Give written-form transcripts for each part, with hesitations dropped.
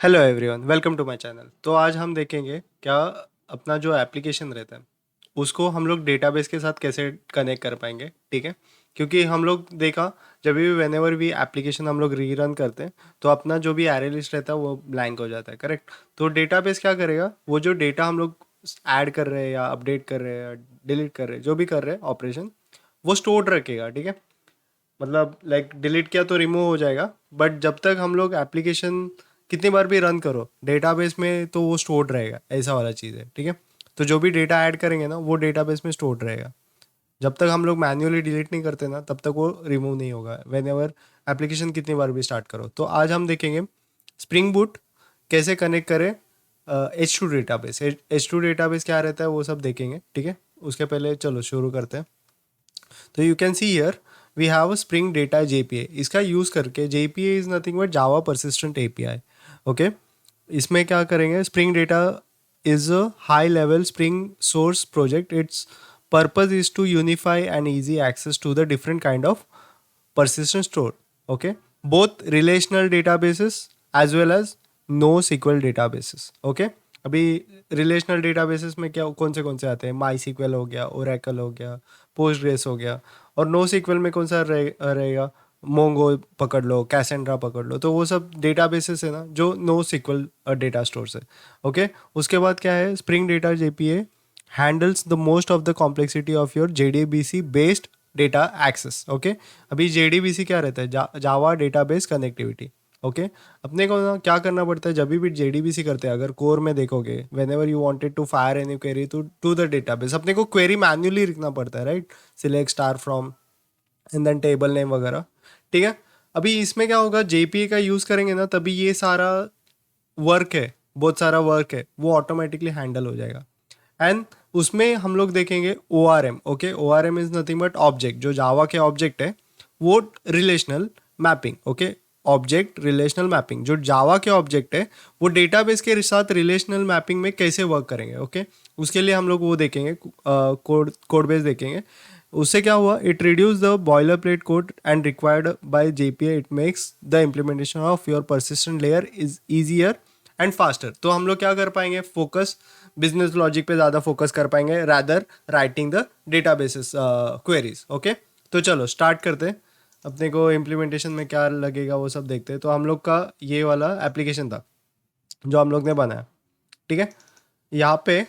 Hello everyone, welcome to my channel. तो आज हम देखेंगे क्या अपना जो एप्लीकेशन रहता है उसको हम लोग डेटाबेस के साथ कैसे कनेक्ट कर पाएंगे। ठीक है, क्योंकि हम लोग देखा जब भी वेन एवर भी एप्लीकेशन हम लोग रीरन करते हैं तो अपना जो भी एरे लिस्ट रहता है वो ब्लैंक हो जाता है, करेक्ट। तो डेटाबेस क्या करेगा, वो जो डेटा हम लोग ऐड कर रहे हैं या अपडेट कर रहे हैं या डिलीट कर रहे हैं, जो भी कर रहे हैं ऑपरेशन, वो स्टोर्ड रखेगा। ठीक है, मतलब लाइक डिलीट किया तो रिमूव हो जाएगा, बट जब तक हम लोग एप्लीकेशन कितनी बार भी रन करो डेटाबेस में तो वो स्टोर्ड रहेगा, ऐसा वाला चीज़ है। ठीक है, तो जो भी डेटा ऐड करेंगे ना वो डेटाबेस में स्टोर्ड रहेगा। जब तक हम लोग मैन्युअली डिलीट नहीं करते ना तब तक वो रिमूव नहीं होगा वेन एवर एप्लीकेशन कितनी बार भी स्टार्ट करो। तो आज हम देखेंगे स्प्रिंग बूट कैसे कनेक्ट करें H2 डेटाबेस। H2 डेटाबेस क्या रहता है वो सब देखेंगे। ठीक है, उसके पहले चलो शुरू करते हैं। तो you can see here we have a spring data JPA। इसका यूज़ करके JPA is nothing but Java persistent API। Okay, इसमें क्या करेंगे, spring data is a high level spring source project. Its purpose is to unify and easy access to the different kind of persistent store. Okay, both relational databases as well as NoSQL databases. Okay, अभी relational databases में क्या कौन से आते हैं, माई sequel हो गया, Oracle हो गया, पोस्टग्रेस हो गया। और नो सीक्वल में कौन सा रहेगा, मोंगो पकड़ लो, कैसेंड्रा पकड़ लो। तो वो सब डेटाबेसेस है ना जो नो सीक्वल डेटा स्टोर्स है। ओके, उसके बाद क्या है, spring data JPA handles the most of the complexity of your JDBC based data access. Okay, अभी JDBC क्या रहता है, जावा डेटाबेस कनेक्टिविटी। ओके, अपने को ना क्या करना पड़ता है जब भी JDBC करते हैं, अगर कोर में देखोगे, whenever you wanted to fire any query to the database, अपने को क्वेरी मैन्युअली लिखना पड़ता है, right. Select star from and then table name वगैरह। ठीक है, अभी इसमें क्या होगा, JPA का यूज़ करेंगे ना तभी ये सारा वर्क है, बहुत सारा वर्क है, वो ऑटोमेटिकली हैंडल हो जाएगा। एंड उसमें हम लोग देखेंगे ORM। Okay, ORM is nothing but object, जो जावा के ऑब्जेक्ट है वो relational mapping. Okay, object relational mapping, जो जावा के ऑब्जेक्ट है वो डेटाबेस के साथ रिलेशनल मैपिंग में कैसे वर्क करेंगे। ओके, उसके लिए हम लोग वो देखेंगे, कोड बेस देखेंगे। उससे क्या हुआ, it reduce the boiler plate code and required by JPA। It makes the implementation of your persistent layer is easier and faster. तो हम लोग क्या कर पाएंगे, फोकस बिजनेस लॉजिक पे ज़्यादा फोकस कर पाएंगे rather writing the databases queries. Okay, तो चलो स्टार्ट करते हैं। अपने को इम्प्लीमेंटेशन में क्या लगेगा वो सब देखते हैं। तो हम लोग का ये वाला एप्लीकेशन था जो हम लोग ने बनाया। ठीक है, यहाँ पे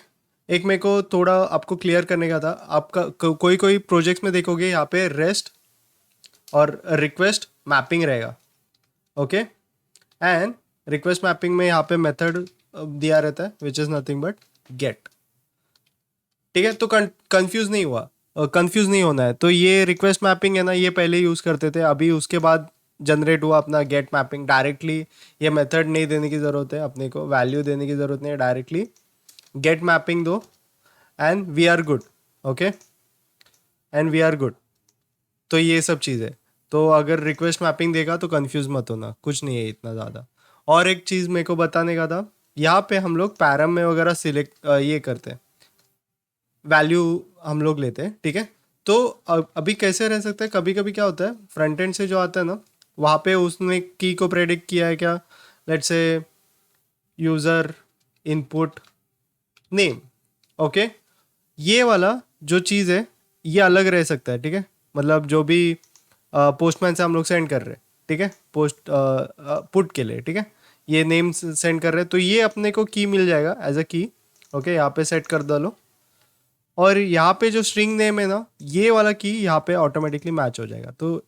एक मेरे को थोड़ा आपको क्लियर करने का था। आपका कोई कोई प्रोजेक्ट्स में देखोगे यहाँ पे रेस्ट और रिक्वेस्ट मैपिंग रहेगा। ओके, एंड रिक्वेस्ट मैपिंग में यहाँ पे मेथड दिया रहता है which is nothing but get. ठीक है, तो कंफ्यूज नहीं हुआ, कंफ्यूज नहीं होना है। तो ये रिक्वेस्ट मैपिंग है ना, ये पहले यूज़ करते थे, अभी उसके बाद जनरेट हुआ अपना गेट मैपिंग। डायरेक्टली ये मेथड नहीं देने की ज़रूरत है, अपने को वैल्यू देने की ज़रूरत नहीं है, डायरेक्टली गेट मैपिंग दो and we are good. Okay, and we are good. तो ये सब चीज़ है। तो अगर रिक्वेस्ट मैपिंग देगा तो कंफ्यूज मत होना, कुछ नहीं है इतना ज़्यादा। और एक चीज़ मेरे को बताने का था, यहाँ पे हम लोग पैरम में वगैरह सिलेक्ट ये करते हैं, वैल्यू हम लोग लेते हैं। ठीक है, तो अभी कैसे रह सकते हैं, कभी कभी क्या होता है फ्रंट एंड से जो आता है ना, वहाँ पे उसने की को प्रेडिक्ट किया है क्या, let's say user input name. Okay, ये वाला जो चीज़ है ये अलग रह सकता है। ठीक है, मतलब जो भी पोस्टमैन से हम लोग सेंड कर रहे हैं, ठीक है, पोस्ट पुट के लिए, ठीक है, ये नेम सेंड कर रहे हैं तो ये अपने को की मिल जाएगा एज अ की। ओके, यहाँ पे सेट कर दो लो, और यहाँ पे जो स्ट्रिंग नेम है ना, ये वाला की यहाँ पे ऑटोमेटिकली मैच हो जाएगा। तो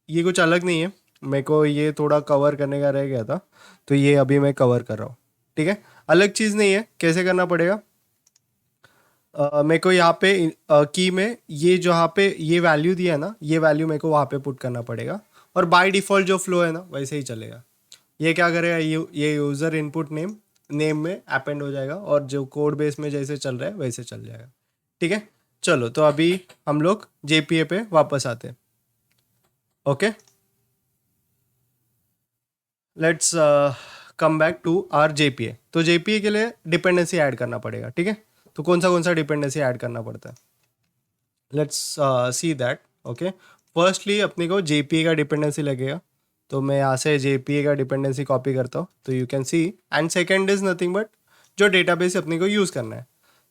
ये कुछ अलग नहीं है, मेरे को ये थोड़ा कवर करने का रह गया था तो ये अभी मैं कवर कर रहा हूँ। ठीक है, अलग चीज़ नहीं है, कैसे करना पड़ेगा, मेरे को यहाँ पे की में ये जो यहाँ पे ये वैल्यू दिया है ना, ये वैल्यू मेरे को वहाँ पे पुट करना पड़ेगा, और बाय डिफ़ॉल्ट जो फ्लो है ना वैसे ही चलेगा। ये क्या करेगा, ये यूज़र इनपुट नेम नेम में अपेंड हो जाएगा, और जो कोड बेस में जैसे चल रहा है वैसे चल जाएगा। ठीक है, चलो तो अभी हम लोग JPA पे वापस आते हैं। Okay, let's come back to our JPA। तो JPA के लिए डिपेंडेंसी ऐड करना पड़ेगा। ठीक है, तो कौन सा डिपेंडेंसी ऐड करना पड़ता है, let's see that. Okay, firstly अपने को JPA का डिपेंडेंसी लगेगा। तो मैं यहाँ से JPA का डिपेंडेंसी कॉपी करता हूँ, तो you can C. And second is nothing but जो डेटाबेस अपने को यूज़ करना है,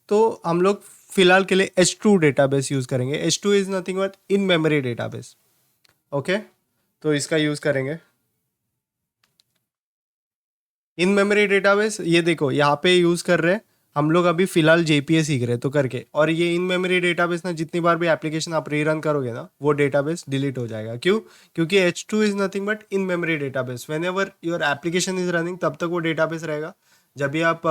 तो हम लोग फिलहाल के लिए H2 डेटाबेस यूज़ करेंगे। H2 is nothing but in memory database. Okay, तो इसका यूज़ करेंगे इन मेमोरी डेटाबेस। ये देखो यहाँ पे यूज़ कर रहे हैं हम लोग, अभी फिलहाल JPA सीख रहे हैं तो करके। और ये इन मेमोरी डेटाबेस ना, जितनी बार भी एप्लीकेशन आप रीरन करोगे ना, वो डेटाबेस डिलीट हो जाएगा। क्यों? क्योंकि H2 is nothing but in memory database. When ever your application is running तब तक वो डेटाबेस रहेगा। जब भी आप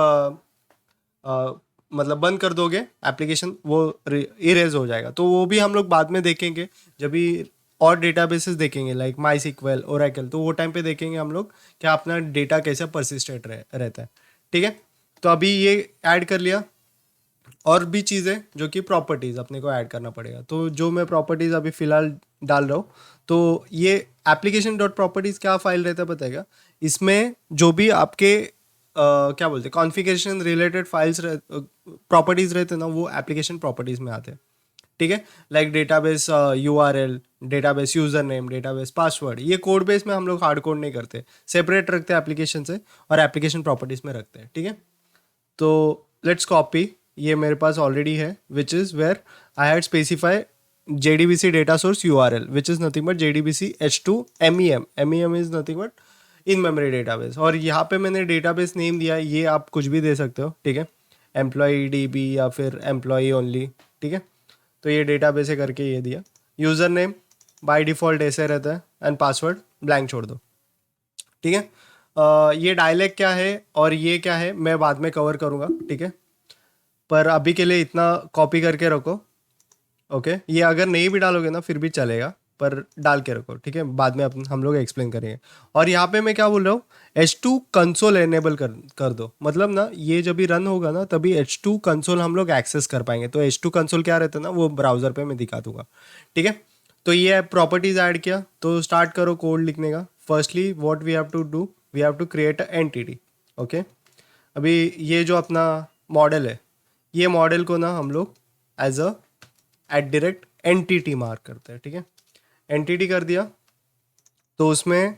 मतलब बंद कर दोगे एप्लीकेशन, वो इरेज हो जाएगा। तो वो भी हम लोग बाद में देखेंगे, जब भी और डेटाबेसेस देखेंगे लाइक माई सिक्वल, ओरेकल, तो वो टाइम पे देखेंगे हम लोग क्या अपना डेटा कैसे परसिस्टेंट रहता है। ठीक है, तो अभी ये ऐड कर लिया। और भी चीज़ें जो कि प्रॉपर्टीज़ अपने को ऐड करना पड़ेगा, तो जो मैं प्रॉपर्टीज़ अभी फ़िलहाल डाल रहा हूँ, तो ये एप्लीकेशन डॉट प्रॉपर्टीज़ क्या फाइल रहता है बताएगा। इसमें जो भी आपके क्या बोलते हैं कॉन्फ़िगरेशन रिलेटेड फाइल्स प्रॉपर्टीज़ रहते हैं ना, वो एप्लीकेशन प्रॉपर्टीज़ में आते हैं। ठीक है, like database URL, database user name, database password, ये कोड बेस में हम लोग हार्ड कोड नहीं करते, सेपरेट रखते हैं एप्लीकेशन से और एप्लीकेशन प्रॉपर्टीज़ में रखते हैं। ठीक है, तो लेट्स कॉपी। ये मेरे पास ऑलरेडी है, which is where I had specify JDBC data source URL, which is nothing but JDBC H2 MEM is nothing but in memory database. और यहाँ पे मैंने डेटाबेस नेम दिया है, ये आप कुछ भी दे सकते हो। ठीक है, एम्प्लॉई DB या फिर एम्प्लॉई ओनली। ठीक है, तो ये डेटाबेस है करके ये दिया। यूज़र नेम बाय डिफ़ॉल्ट ऐसे रहता है एंड पासवर्ड ब्लैंक छोड़ दो। ठीक है, ये डायलेक्ट क्या है और ये क्या है मैं बाद में कवर करूँगा। ठीक है, पर अभी के लिए इतना कॉपी करके रखो। ओके, ये अगर नहीं भी डालोगे ना फिर भी चलेगा, पर डाल के रखो। ठीक है, बाद में हम लोग एक्सप्लेन करेंगे। और यहाँ पे मैं क्या बोल रहा हूँ, H2 कंसोल एनेबल कर दो। मतलब ना ये जब भी रन होगा ना तभी H2 कंसोल हम लोग एक्सेस कर पाएंगे। तो H2 कंसोल क्या रहता है ना, वो ब्राउजर पे मैं दिखा दूंगा। ठीक है, तो ये प्रॉपर्टीज ऐड किया, तो स्टार्ट करो कोड लिखने का। Firstly what we have to do, we have to create a entity. Okay, अभी ये जो अपना मॉडल है, ये मॉडल को ना हम लोग एज अ @entity मार्क करते हैं। ठीक है, एंटिटी कर दिया, तो उसमें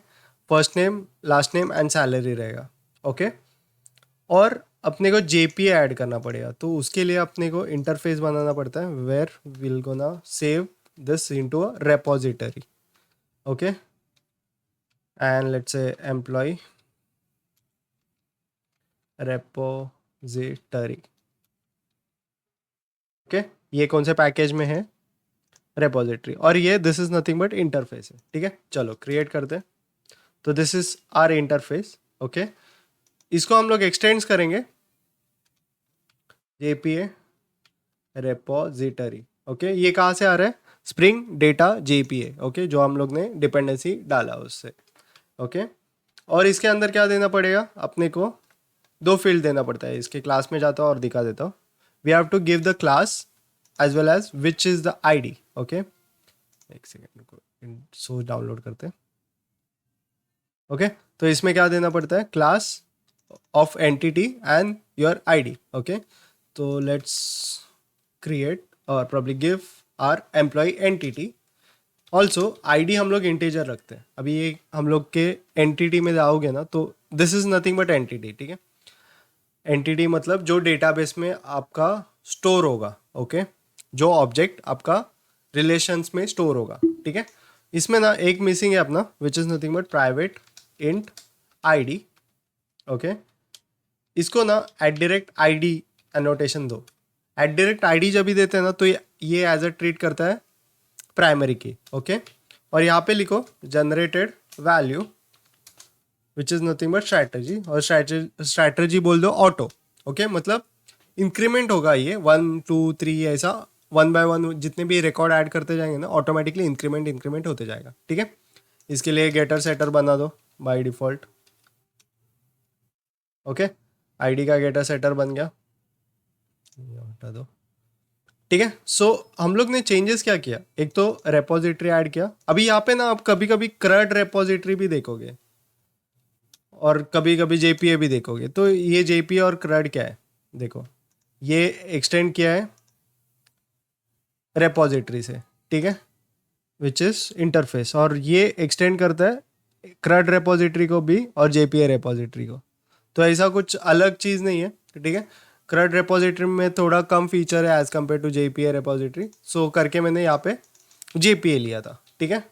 first name, last name and salary रहेगा। ओके, और अपने को JPA ऐड करना पड़ेगा, तो उसके लिए अपने को इंटरफेस बनाना पड़ता है, where will gonna save this into a repository. Okay, and let's say employee repository. Okay, ये कौन से पैकेज में है, रेपोजिटरी। और ये this is nothing but interface है। ठीक है, चलो क्रिएट करते हैं। तो this is our interface. Okay, इसको हम लोग एक्सटेंड्स करेंगे JPA रेपोजिटरी। ओके, ये कहाँ से आ रहा है, स्प्रिंग डेटा JPA। ओके, जो हम लोग ने डिपेंडेंसी डाला उससे। ओके, और इसके अंदर क्या देना पड़ेगा अपने को, दो फील्ड देना पड़ता है। इसके क्लास में जाता हूँ और दिखा देता हूँ। We have to give the class as well as which is the ID। Okay, एक सेकेंड को सोर्स डाउनलोड करते हैं। ओके, तो इसमें क्या देना पड़ता है, class of entity and your ID। Okay, तो लेट्स क्रिएट और probably give our employee entity. Also ID हम लोग इंटीजर रखते हैं। अभी ये हम लोग के एंटिटी में जाओगे ना, तो this is nothing but entity. ठीक है, एंटिटी मतलब जो डेटाबेस में आपका स्टोर होगा। ओके, जो ऑब्जेक्ट आपका रिलेशंस में स्टोर होगा। ठीक है, इसमें ना एक मिसिंग है अपना, which is nothing but private int ID। Okay, इसको ना @ID एनोटेशन दो। @ID जब भी देते हैं ना, तो ये एज अ ट्रीट करता है प्राइमरी की। ओके, और यहाँ पे लिखो generated value which is nothing but strategy, और स्ट्रैटेजी बोल दो ऑटो। ओके, मतलब इंक्रीमेंट होगा ये 1 2 3 ऐसा 1 बाय 1 जितने भी रिकॉर्ड ऐड करते जाएंगे ना, ऑटोमेटिकली इंक्रीमेंट होते जाएगा। ठीक है, इसके लिए गेटर सेटर बना दो बाय डिफॉल्ट। ओके, ID का गेटर सेटर बन गया, ये हटा दो। ठीक है, सो हम लोग ने चेंजेस क्या किया, एक तो रेपोजिटरी ऐड किया। अभी यहाँ पे ना आप कभी कभी CRUD रेपोजिटरी भी देखोगे और कभी कभी JPA भी देखोगे। तो ये JPA और CRUD क्या है, देखो ये एक्सटेंड किया है रेपोजिटरी से। ठीक है, विच इज इंटरफेस, और ये एक्सटेंड करता है CRUD रेपोजिटरी को भी और JPA रेपोजिटरी को। तो ऐसा कुछ अलग चीज़ नहीं है, ठीक है। CRUD रेपोजिटरी में थोड़ा कम फीचर है as compare to JPA repository, so करके मैंने यहाँ पे JPA लिया था, ठीक है।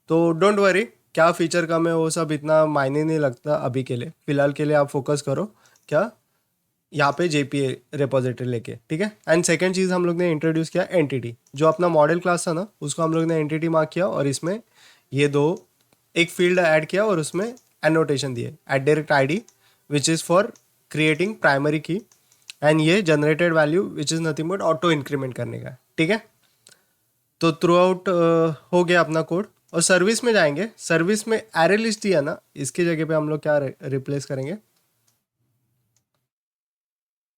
तो डोंट वरी, क्या फीचर कम है वो सब इतना मायने नहीं लगता अभी के लिए, फिलहाल के लिए आप फोकस करो क्या यहाँ पे JPA रेपोजिटरी लेके, ठीक है। एंड सेकंड चीज़ हम लोग ने इंट्रोड्यूस किया एंटिटी, जो अपना मॉडल क्लास था ना उसको हम लोग ने एंटिटी मार्क किया और इसमें ये दो एक फील्ड ऐड किया और उसमें एनोटेशन दिए @ID which is for creating primary की, एंड ये generated value which is nothing but auto increment करने का, ठीक है। तो थ्रू आउट हो गया अपना कोड। और सर्विस में जाएंगे, सर्विस में एरे लिस्ट दिया ना, इसकी जगह पे हम लोग क्या रिप्लेस करेंगे,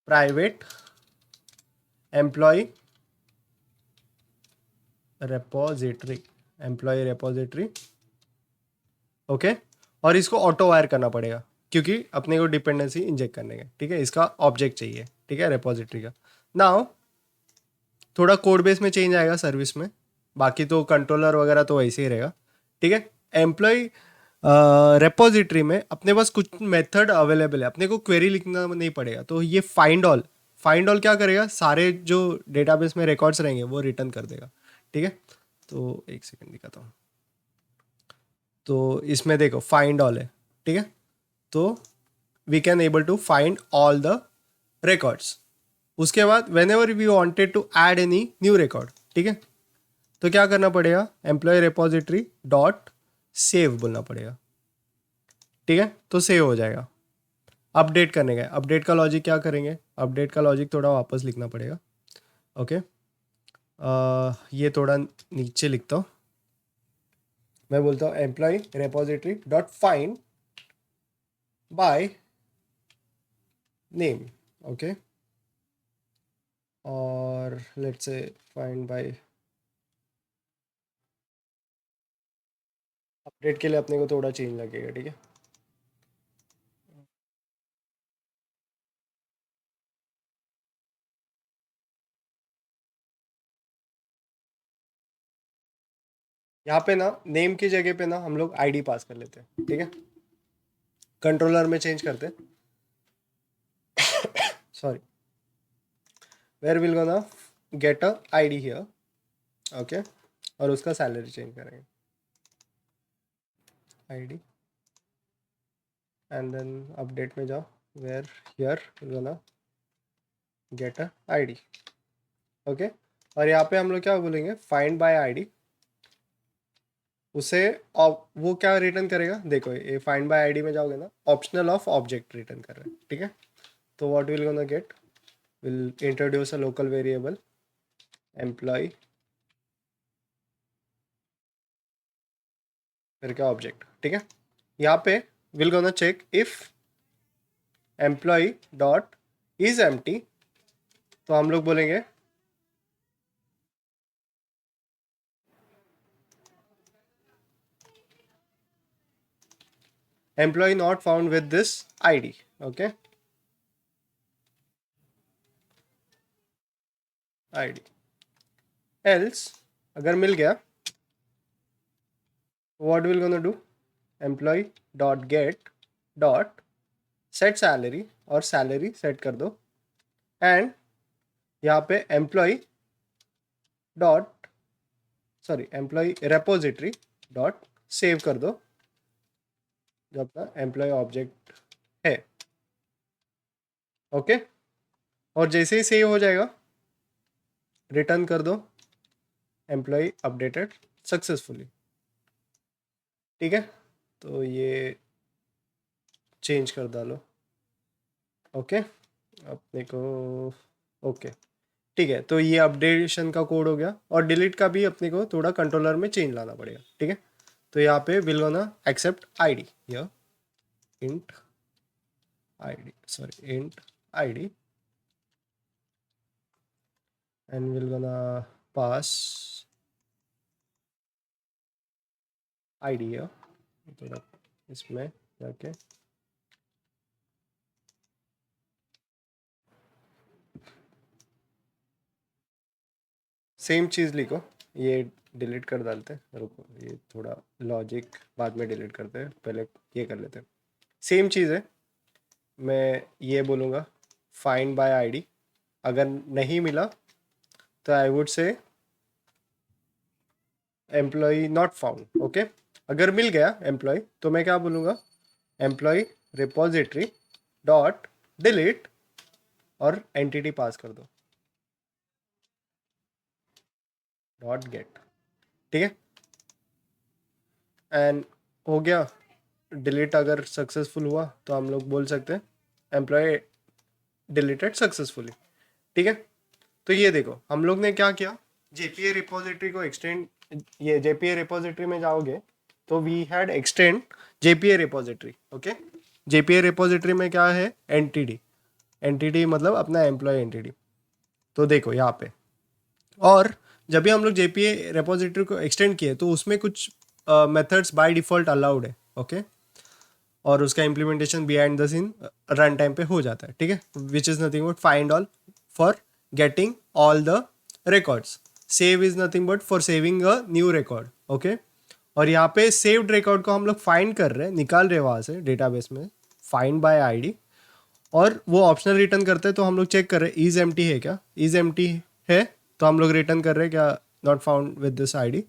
private employee repository, employee repository, okay. और इसको ऑटो वायर करना पड़ेगा क्योंकि अपने को डिपेंडेंसी इंजेक्ट करने का, ठीक है। इसका ऑब्जेक्ट चाहिए, ठीक है, रेपोजिटरी का। नाउ थोड़ा कोड बेस में चेंज आएगा सर्विस में, बाकी तो कंट्रोलर वगैरह तो वैसे ही रहेगा, ठीक है। एम्प्लॉय रेपोजिटरी में अपने पास कुछ मेथड अवेलेबल है, अपने को क्वेरी लिखना नहीं पड़ेगा। तो ये फाइंड ऑल क्या करेगा, सारे जो डेटाबेस में रिकॉर्ड्स रहेंगे वो रिटर्न कर देगा, ठीक है। तो एक सेकंड दिखाता हूँ। तो इसमें देखो फाइंड ऑल है, ठीक है। तो we can able to find all the records. उसके बाद whenever we wanted to add any new record, ठीक है, तो क्या करना पड़ेगा, एम्प्लॉय रेपोजिटरी डॉट सेव बोलना पड़ेगा, ठीक है। तो सेव हो जाएगा। अपडेट करने का, अपडेट का लॉजिक क्या करेंगे, अपडेट का लॉजिक थोड़ा वापस लिखना पड़ेगा, ओके। ये थोड़ा नीचे लिखता हूँ, मैं बोलता हूँ employ repository dot find by name, okay. और let's say find by, update के लिए अपने को थोड़ा चेंज लगेगा, ठीक है। यहाँ पे ना नेम की जगह पे ना हम लोग आईडी पास कर लेते हैं, ठीक है। कंट्रोलर में चेंज करते हैं, sorry, where will gonna get a ID here, okay. और उसका सैलरी चेंज करेंगे, आईडी, एंड देन अपडेट में जाओ, where here will gonna get a ID, okay. और यहाँ पे हम लोग क्या बोलेंगे, फाइंड बाय आईडी, उसे वो क्या रिटर्न करेगा, देखो ये फाइंड बाय आईडी में जाओगे ना, ऑप्शनल ऑफ ऑब्जेक्ट रिटर्न कर रहे हैं, ठीक है। तो what will gonna get, will introduce a local variable employee फिर क्या ऑब्जेक्ट, ठीक है। यहाँ पे will gonna check if employee dot is empty, तो हम लोग बोलेंगे employee not found with this ID, okay, ID. Else अगर मिल गया, what will gonna do, employee dot get dot set salary, और सैलरी सेट कर दो, एंड यहाँ पे employee dot, sorry, employee repository dot save कर दो जो अपना एम्प्लॉय ऑब्जेक्ट है, ओके। और जैसे ही सेव हो जाएगा रिटर्न कर दो एम्प्लॉय अपडेटेड सक्सेसफुली, ठीक है। तो ये चेंज कर डालो, ओके, अपने को, ओके, ठीक है। तो ये अपडेशन का कोड हो गया, और डिलीट का भी अपने को थोड़ा कंट्रोलर में चेंज लाना पड़ेगा, ठीक है। तो यहाँ पे विल गोना एक्सेप्ट आईडी, या int ID, sorry, int ID, and will gonna pass ID, या थोड़ा इसमें जाके सेम चीज़ लिखो, ये डिलीट कर डालते हैं, रुको ये थोड़ा लॉजिक बाद में डिलीट करते हैं, पहले ये कर लेते हैं। सेम चीज़ है, मैं ये बोलूँगा फाइंड बाय आईडी, अगर नहीं मिला तो I would say employee not found. Okay, अगर मिल गया एम्प्लॉय तो मैं क्या बोलूँगा, एम्प्लॉय रिपोजिटरी डॉट डिलीट और एंटिटी पास कर दो डॉट गेट, ठीक है। एंड हो गया डिलीट, अगर सक्सेसफुल हुआ तो हम लोग बोल सकते हैं एम्प्लॉय डिलीटेड सक्सेसफुली, ठीक है। तो ये देखो हम लोग ने क्या किया, जेपीए रिपोजिटरी को एक्सटेंड, ये जेपीए रिपोजिटरी में जाओगे तो we had extend JPA repository. Okay, JPA repository में क्या है, एंटिटी, एंटिटी मतलब अपना एम्प्लॉय एंटिटी। तो देखो यहाँ पे, और जब भी हम लोग जेपीए रिपोजिटरी को एक्सटेंड किए तो उसमें कुछ मेथड्स बाय डिफॉल्ट अलाउड है। ओके, और उसका implementation behind the scene run time पे हो जाता है, ठीक है। Which is nothing but find all for getting all the records, save is nothing but for saving a new record. Okay, और यहाँ पे सेव्ड रिकॉर्ड को हम लोग फाइंड कर रहे हैं, निकाल रहे हैं वहाँ से डेटाबेस में, फाइंड बाय आईडी, और वो ऑप्शनल रिटर्न करते हैं। तो हम लोग चेक कर रहे हैं इज एम्प्टी है क्या, इज एम्प्टी है तो हम लोग रिटर्न कर रहे हैं क्या, not found with this ID.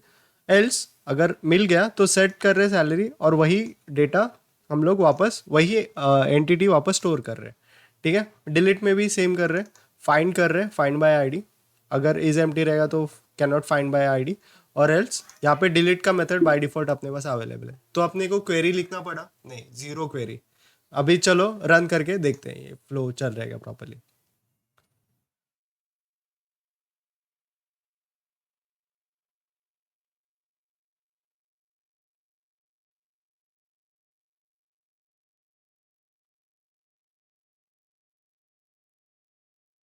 Else अगर मिल गया तो सेट कर रहे हैं सैलरी, और वही डेटा हम लोग वापस वही एंटिटी वापस स्टोर कर रहे हैं, ठीक है। डिलीट में भी सेम कर रहे हैं, फाइंड कर रहे हैं फाइंड बाय आईडी, अगर इज एम्प्टी रहेगा तो can not find by ID, और एल्स यहाँ पे डिलीट का मेथड बाय डिफॉल्ट अपने पास अवेलेबल है। तो अपने को क्वेरी लिखना पड़ा नहीं, जीरो क्वेरी। अभी चलो रन करके देखते हैं ये फ्लो चल रहेगा प्रॉपरली।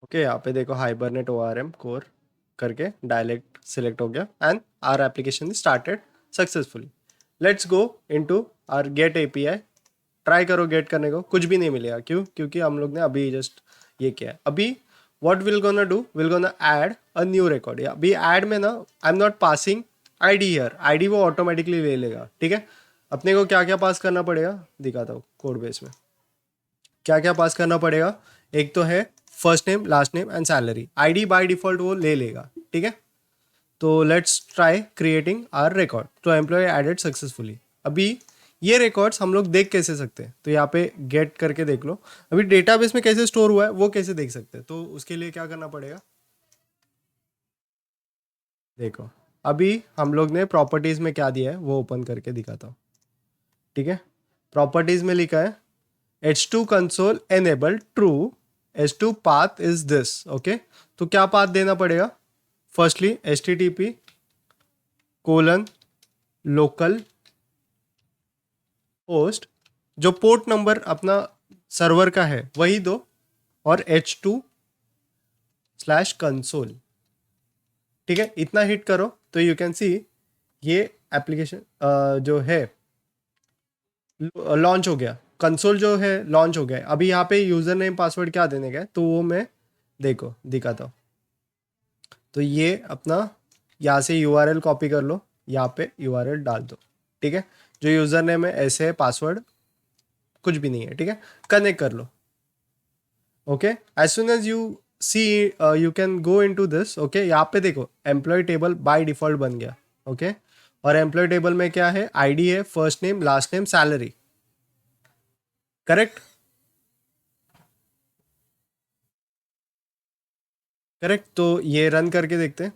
ओके, यहाँ पे देखो हाइबरनेट ORM कोर करके डायलेक्ट सिलेक्ट हो गया and our application started successfully. Let's go into our get API। Try करो गेट करने को, कुछ भी नहीं मिलेगा, क्यों, क्योंकि हम लोग ने अभी जस्ट ये किया है। अभी what will gonna do, will gonna add a new record. अभी ऐड में ना I am not passing ID here, ID वो ऑटोमेटिकली ले लेगा, ठीक है। अपने को क्या क्या पास करना पड़ेगा दिखाता हूँ कोड बेस में, क्या क्या पास करना पड़ेगा। एक तो है first name last name and salary, ID by default वो ले लेगा, ठीक है। तो let's try creating our record, तो एम्प्लॉय एडेड सक्सेसफुली। अभी ये रिकॉर्ड्स हम लोग देख कैसे सकते हैं, तो यहाँ पे गेट करके देख लो। अभी डेटाबेस में कैसे स्टोर हुआ है वो कैसे देख सकते हैं, तो उसके लिए क्या करना पड़ेगा, देखो अभी हम लोग ने प्रॉपर्टीज में क्या दिया है वो ओपन करके दिखाता हूँ, ठीक है। प्रॉपर्टीज में लिखा है H2 console enable true, H2 path is this. Okay, तो क्या पाथ देना पड़ेगा, firstly HTTP colon local host, जो पोर्ट नंबर अपना सर्वर का है वही दो, और H2/कंसोल, ठीक है। इतना हिट करो तो यू कैन सी ये एप्लीकेशन जो है लॉन्च हो गया, कंसोल जो है लॉन्च हो गया। अभी यहाँ पे यूजर नेम पासवर्ड क्या देने का है तो वो मैं देखो दिखाता हूँ। तो ये अपना यहाँ से URL कॉपी कर लो, यहाँ पे URL डाल दो, ठीक है। जो यूजर नेम है ऐसे है, पासवर्ड कुछ भी नहीं है, ठीक है। कनेक्ट कर लो। Okay, as soon as you see you can go into this. Okay, यहाँ पे देखो एम्प्लॉय टेबल बाय डिफॉल्ट बन गया। ओके, और एम्प्लॉय टेबल में क्या है, आईडी है, first name last name salary, correct, correct. तो ये रन करके देखते हैं।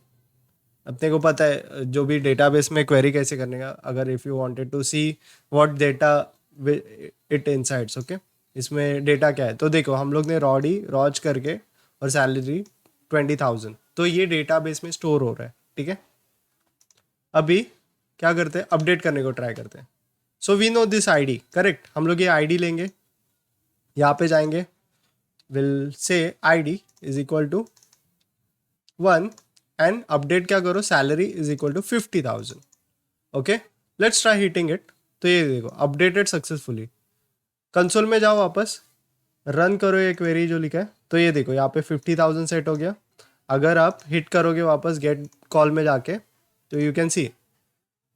अपने को पता है जो भी डेटाबेस में क्वेरी कैसे करने का, अगर if you wanted to see what data it insides. Okay, इसमें डेटा क्या है तो देखो हम लोग ने रॉडी रॉज करके और सैलरी 20,000, तो ये डेटाबेस में स्टोर हो रहा है, ठीक है। अभी क्या करते हैं, अपडेट करने को ट्राई करते हैं। So we know this ID, correct. हम लोग ये आईडी लेंगे, यहाँ पे जाएंगे, will say ID is equal to 1 and update क्या करो, salary is equal to 50,000। Okay, let's try hitting it. तो ये देखो अपडेटेड सक्सेसफुली। कंसोल में जाओ वापस, रन करो ये क्वेरी जो लिखा है, तो ये देखो यहाँ पे 50,000 सेट हो गया। अगर आप हिट करोगे वापस गेट कॉल में जाके तो यू कैन सी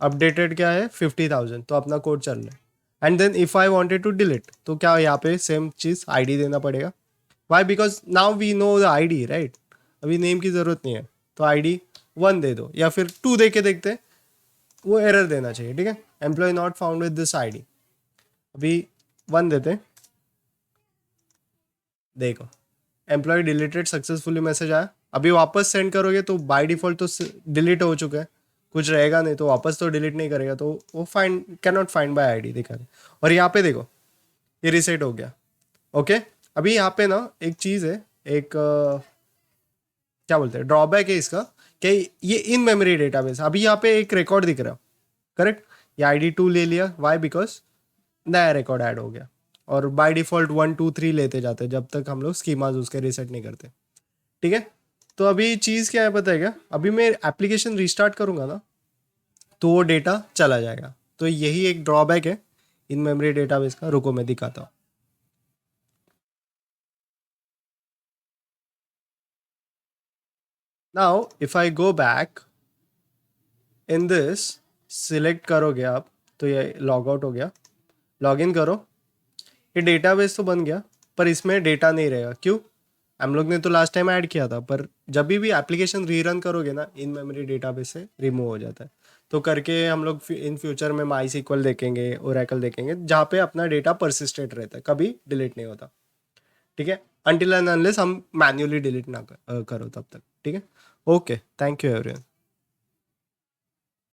अपडेटेड क्या है 50,000, तो अपना कोड चल रहा है। And then if I wanted to delete, तो क्या यहाँ पे सेम चीज़ आईडी देना पड़ेगा। Why? Because now we know the ID, right. अभी नेम की ज़रूरत नहीं है, तो आईडी 1 दे दो, या फिर 2 दे के देखते हैं, वो एरर देना चाहिए, ठीक है। Employee not found with this ID, अभी 1 देते हैं, देखो एम्प्लॉय डिलीटेड सक्सेसफुली मैसेज आया। अभी वापस सेंड करोगे तो बाय डिफॉल्ट तो डिलीट हो चुका है, कुछ रहेगा नहीं, तो वापस तो डिलीट नहीं करेगा, तो वो find can not find by ID दिखा दे। और यहाँ पे देखो ये रिसेट हो गया। ओके, अभी यहाँ पे ना एक चीज़ है, एक क्या बोलते हैं, ड्रॉबैक है इसका, कि ये इन मेमोरी डेटाबेस, अभी यहाँ पे एक रिकॉर्ड दिख रहा, करेक्ट। ये ID2 ले लिया, वाई? बिकॉज नया रिकॉर्ड ऐड हो गया, और बाय डिफॉल्ट 1 2 3 लेते जाते जब तक हम लोग स्कीमाज उसके रिसेट नहीं करते, ठीक है। तो अभी चीज़ क्या है पता है क्या, अभी मैं एप्लीकेशन रिस्टार्ट करूँगा ना, तो वो डेटा चला जाएगा। तो यही एक ड्रॉबैक है इन मेमोरी डेटाबेस का। रुको मैं दिखाता हूँ। Now if I go back in this, select करोगे आप, तो ये लॉग आउट हो गया, लॉग इन करो, ये डेटाबेस तो बन गया, पर इसमें डेटा नहीं रहेगा। क्यों? हम लोग ने तो लास्ट टाइम ऐड किया था, पर जब भी एप्लीकेशन रीरन करोगे ना, इन मेमोरी डेटाबेस से रिमूव हो जाता है। तो करके हम लोग इन फ्यूचर में माई सीक्वल देखेंगे, ओरेकल देखेंगे, जहाँ पे अपना डेटा परसिस्टेंट रहता है, कभी डिलीट नहीं होता, ठीक है। अनटिल एंड अनलेस हम मैन्युअली डिलीट ना करो तब तक, ठीक है। Okay, thank you everyone.